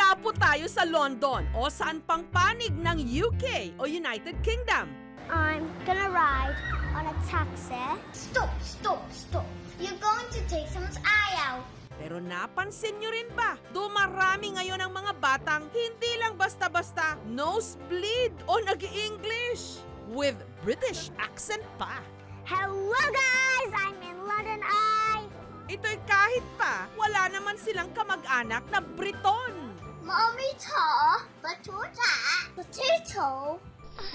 Wala po tayo sa London o saan pang panig ng UK o United Kingdom. I'm gonna ride on a taxi. Stop, stop, stop. You're going to take someone's eye out. Pero napansin nyo rin ba, dumarami ngayon ang mga batang hindi lang basta-basta nosebleed o nag-English with British accent pa. Hello guys! I'm in London Eye! Ito'y kahit pa, wala naman silang kamag-anak na Briton. Mommy ta, batuta, potato.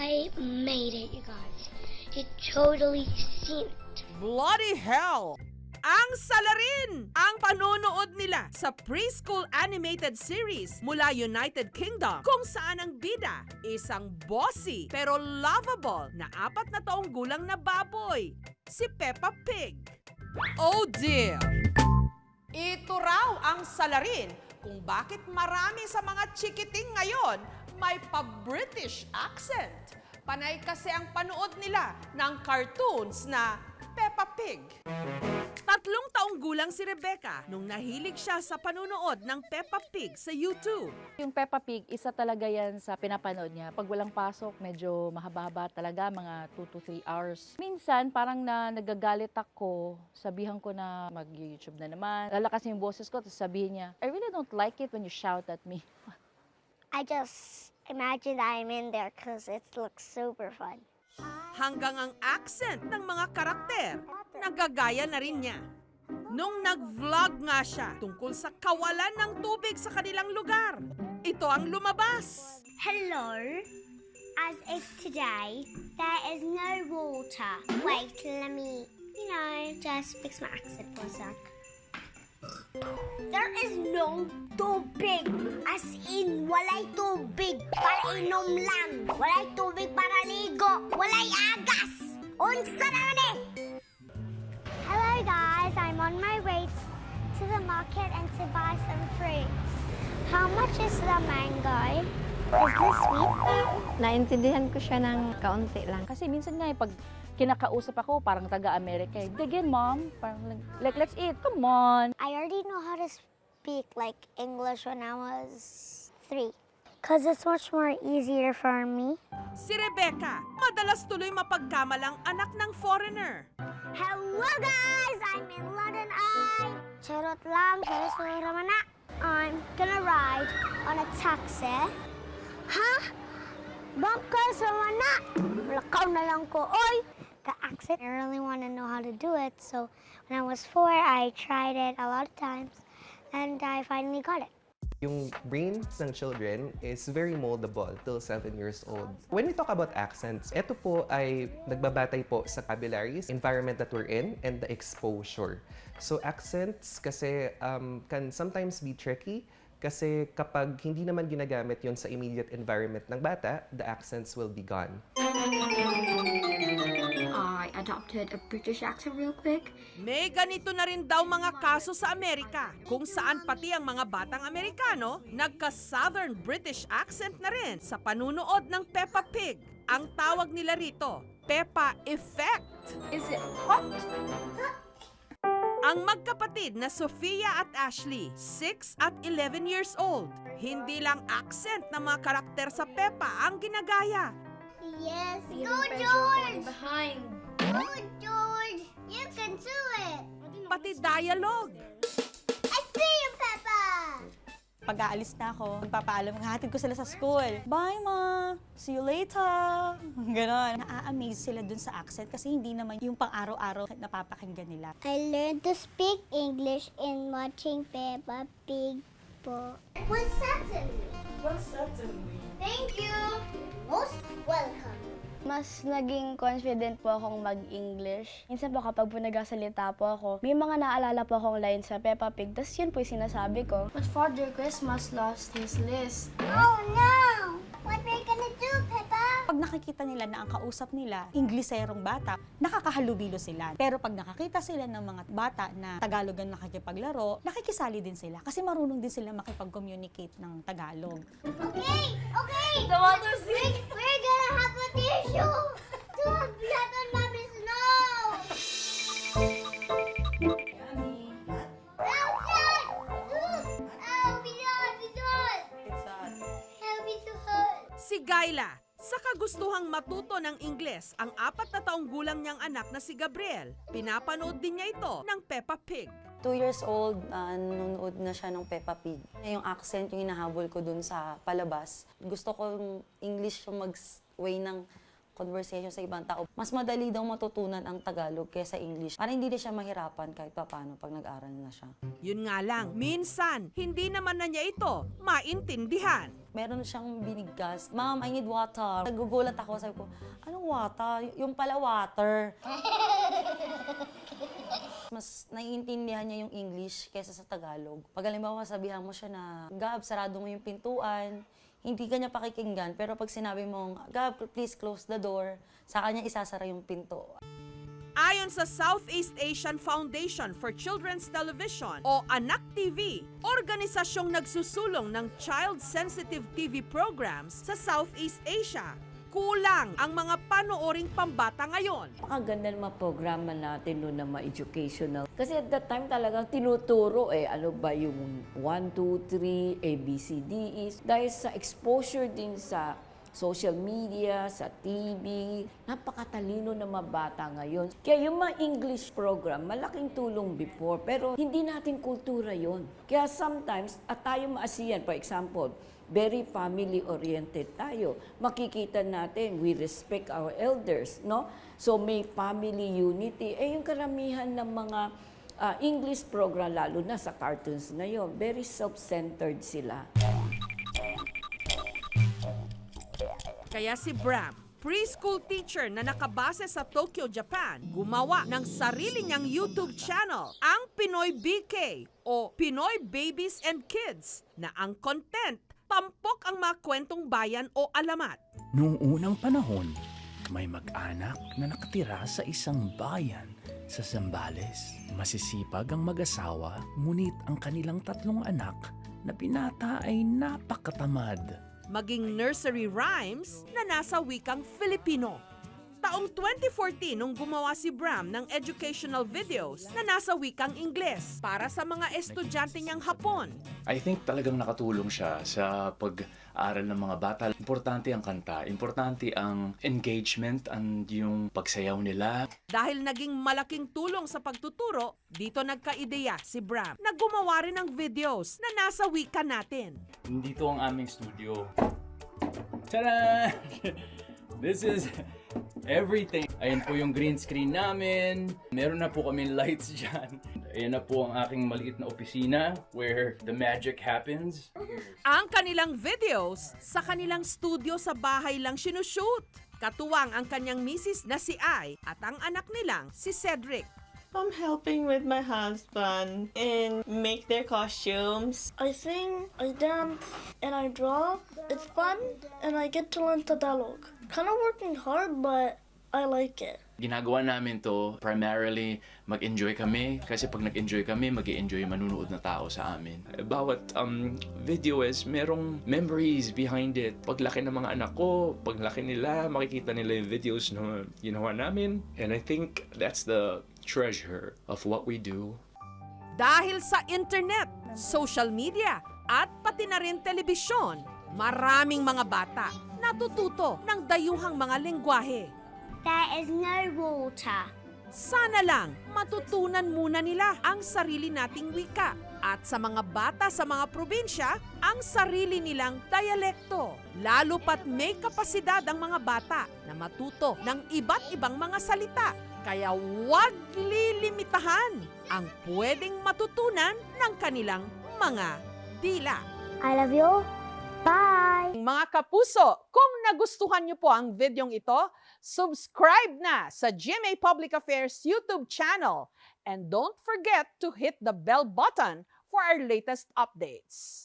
I made it, you guys. It totally synced. Bloody hell! Ang salarin! Ang panonood nila sa preschool animated series mula United Kingdom kung saan ang bida, isang bossy pero lovable na 4 na taong gulang na baboy, si Peppa Pig. Oh dear! Ito raw ang salarin kung bakit marami sa mga chikiting ngayon may pa-British accent. Panay kasi ang panood nila ng cartoons na Peppa Pig. 3 taong gulang si Rebecca nung nahilig siya sa panunood ng Peppa Pig sa YouTube. Yung Peppa Pig, isa talaga yan sa pinapanood niya. Pag walang pasok, medyo mahaba-haba talaga, mga 2 to 3 hours. Minsan, parang nagagalit ako, sabihan ko na mag-YouTube na naman. Lalakas yung boses ko, tapos sabihin niya, I really don't like it when you shout at me. I just imagine I'm in there because it looks super fun. Hanggang ang accent ng mga karakter, nagagaya na rin niya. Nung nag-vlog nga siya tungkol sa kawalan ng tubig sa kanilang lugar, ito ang lumabas. Hello. As if today, there is no water. Wait, let me, just fix my accent for a sec. There is no tubig. As in, walay tubig para inom lang. Walay tubig para ligo. Walay agas. Unsa naman eh? Hello guys, I'm on my way to the market and to buy some fruits. How much is the mango? Is this sweet? Naintindihan ko siya ng kaunti lang. Kasi minsan nga, pag kinakausap ako, parang taga-America. Again, mom, parang like, let's eat, come on. I already know how to speak like English when I was 3. Because it's much more easier for me. Si Rebecca, madalas tuloy mapagkamalang anak ng foreigner. Hello guys! I'm in London Eye! Charot lang, charot naman na. I'm gonna ride on a taxi. Ha? Baka sa mana? Lakaw na lang ko, oy! The accent, I really want to know how to do it. So when I was 4, I tried it a lot of times. And I finally got it. Yung brains ng children is very moldable till 7 years old. When we talk about accents, ito po ay nagbabatay po sa vocabularies, environment that we're in, and the exposure. So accents kasi can sometimes be tricky kasi kapag hindi naman ginagamit yon sa immediate environment ng bata, the accents will be gone. I adopted a British accent real quick. May ganito na rin daw mga kaso sa Amerika, kung saan pati ang mga batang Amerikano nagka-Southern British accent na rin sa panunood ng Peppa Pig. Ang tawag nila rito, Peppa Effect. Is it hot? Ang magkapatid na Sophia at Ashley, 6 at 11 years old. Hindi lang accent ng mga karakter sa Peppa ang ginagaya. Yes, go George! Behind. Go George! You can do it! Pati dialogue. I see you, Peppa! Pag-aalis na ako, magpapaalam, hahatid ko sila sa school. Bye, Ma! See you later! Ganon. Naa-amaze sila dun sa accent kasi hindi naman yung pang-araw-araw na napapakinggan nila. I learned to speak English in watching Peppa Pig po. What's that to me? What's that to me? Thank you! Most welcome. Mas naging confident po akong mag-English. Minsan po kapag po nagsasalita po ako, may mga naalala po akong lines sa Peppa Pig, tas yun po yung sinasabi ko. But Father Christmas lost his list. Oh no! What are you gonna do, Peppa? Pag nakikita nila na ang kausap nila, Ingleserong bata, nakakahalubilo sila. Pero pag nakakita sila ng mga bata na Tagalog ang nakikipaglaro, nakikisali din sila kasi marunong din sila makipag-communicate ng Tagalog. Okay, okay! The mother's We're gonna have a tissue! To have blood on Mommy's nose! Outside! Oh, we done! Ligayla, sa kagustuhang matuto ng Ingles ang 4 na taong gulang niyang anak na si Gabriel. Pinapanood din niya ito ng Peppa Pig. 2 years old, nanonood na siya ng Peppa Pig. Yung accent yung hinahabol ko dun sa palabas. Gusto ko yung English yung mag-way ng conversation sa ibang tao. Mas madali daw matutunan ang Tagalog kaysa English. Para hindi na siya mahirapan kahit paano pag nag-aral na siya. Yun nga lang, minsan, hindi naman na niya ito maintindihan. Meron siyang binigkas, "Mom, I need water." Nagugulat ako, sabi ko, "Anong water?" Yung pala water. Mas naiintindihan niya yung English kaysa sa Tagalog. Pag halimbawa, sabihan mo siya na, "Gab, sarado mo yung pintuan." Hindi ka niya pakikinggan, pero pag sinabi mong, "Gab, please close the door," sa kanya isasara yung pinto. Ayon sa Southeast Asian Foundation for Children's Television o Anak TV, organisasyong nagsusulong ng child-sensitive TV programs sa Southeast Asia, kulang ang mga panooring pambata ngayon. Napakaganda ng mga programa natin noon na ma-educational. Kasi at that time talagang tinuturo ano ba yung 1, 2, 3, ABCDEs. Dahil sa exposure din sa social media, sa TV, napakatalino ng mga bata ngayon. Kaya yung mga English program, malaking tulong before, pero hindi natin kultura yon. Kaya sometimes, at tayo maasiyan, for example, very family-oriented tayo. Makikita natin, we respect our elders, no? So may family unity. Yung karamihan ng mga English program, lalo na sa cartoons na yon, very self-centered sila. Kaya si Bram, preschool teacher na nakabase sa Tokyo, Japan, gumawa ng sarili niyang YouTube channel, ang Pinoy BK o Pinoy Babies and Kids, na ang content tampok ang mga kwentong bayan o alamat. Noong unang panahon, may mag-anak na nakatira sa isang bayan sa Zambales. Masisipag ang mag-asawa, ngunit ang kanilang 3 anak na binata ay napakatamad. Maging nursery rhymes na nasa wikang Filipino. Taong 2014 nung gumawa si Bram ng educational videos na nasa wikang Ingles para sa mga estudyante niyang Hapon. I think talagang nakatulong siya sa pag-aaral ng mga bata. Importante ang kanta, importante ang engagement and yung pagsayaw nila. Dahil naging malaking tulong sa pagtuturo, dito nagka-ideya si Bram na gumawa rin ng videos na nasa wika natin. Dito ang aming studio. Tada! This is everything. Ayan po yung green screen namin. Meron na po kami lights dyan. Ayan na po ang aking maliit na opisina where the magic happens. Ang kanilang videos sa kanilang studio sa bahay lang sinushoot. Katuwang ang kanyang misis na si Ai at ang anak nilang si Cedric. I'm helping with my husband and make their costumes. I sing, I dance, and I draw. It's fun, and I get to learn Tagalog. Kind of working hard, but I like it. Ginagawa namin to primarily mag-enjoy kami kasi pag nag-enjoy kami, mag-enjoy manunood na tao sa amin. Bawat video is merong memories behind it. Paglaki ng mga anak ko, paglaki nila, makikita nila yung videos na ginawa namin. And I think that's the treasure of what we do. Dahil sa internet, social media, at pati na rin telebisyon, maraming mga bata natututo ng dayuhang mga lengguwahe. There is no water. Sana lang matutunan muna nila ang sarili nating wika at sa mga bata sa mga probinsya ang sarili nilang dialekto. Lalo pat may kapasidad ang mga bata na matuto ng iba't ibang mga salita. Kaya huwag lilimitahan ang pwedeng matutunan ng kanilang mga dila. I love you. Bye! Mga kapuso, kung nagustuhan niyo po ang videong ito, subscribe na sa GMA Public Affairs YouTube channel and don't forget to hit the bell button for our latest updates.